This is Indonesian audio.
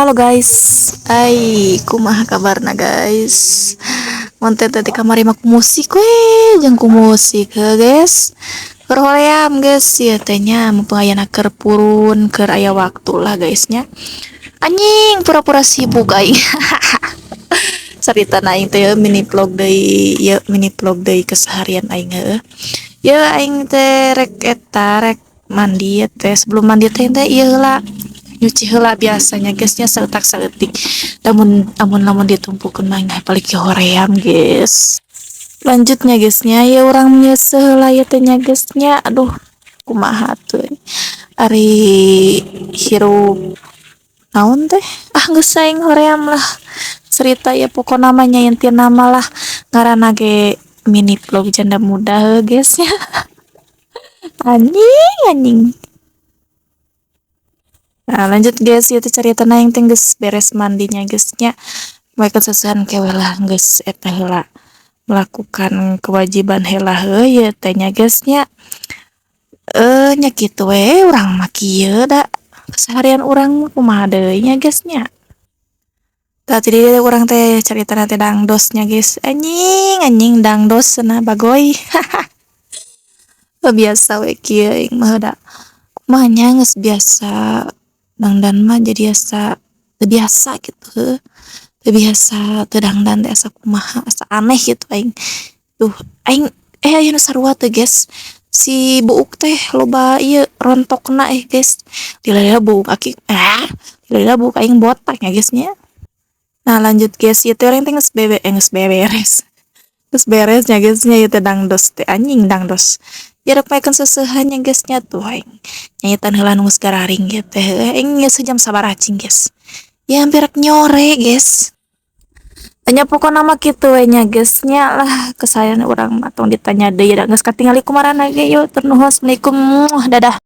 Halo guys, kumaha kabarna guys? Monten tadi kamari mak musik jeung ku musik guys. Keur hoream guys, ieu teh nya mumpung aya keur purun, keur aya waktu lah guysnya. Anjing pura-pura sibuk aing. Carita aing teh mini vlog deui, mini vlog deui keseharian aing heuh. Aing teh rek mandi teh, sebelum mandi teh ieu heula nyuci heula biasanya guysnya saeutak saeutik. Lamun ditumpukeun mah paling ke hoream guys. Lanjutnya guysnya ya urang nyeuseul heula ya teh nya guysnya. Aduh kumaha tuh ari hirup naon teh geus aing hoream lah cerita ya pokok namanya inti nama lah ngaranna ge mini vlog janda muda heuh guys ya. Anjing. Nah, lanjut guys, itu cerita yang teh geus beres mandinya guysnya. Mereka sesuatu kewe lah geus eta heula melakukan kewajiban heula heuh ye teh nya guysnya. Nya kitu we urang mah kieu da keseharian urang kumaha deui nya guysnya. Tadi dia urang teh caritana teh dangdosnya guys. Anjing dangdos cenah bagoy. Biasa we kieu aing mah da. Kumaha nya geus biasa dangdan mah jadi asa biasa gitu biasa teu dangdan teh asa kumaha asa aneh gitu aing aing aya sarua teh guys si buuk teh loba ieu rontokna guys dilala buuk aki dilala buuk aing botak ya guys nya. Nah lanjut guys ieu teh urang teh geus beres nya guys nya ieu teh dangdos teh anjing dangdos ya rek paekeun seseuhannya guys nya tuh aing nyanyitan heula nu geus gararing ge teh aing geus sejam sabaracing guys ya hampir rek nyore guys nya pokona mah kitu we nya guys nya lah kesayangan urang mah tong ditanya deui da geus katingali kumaranna ge yuk tur nuhun assalamualaikum dadah.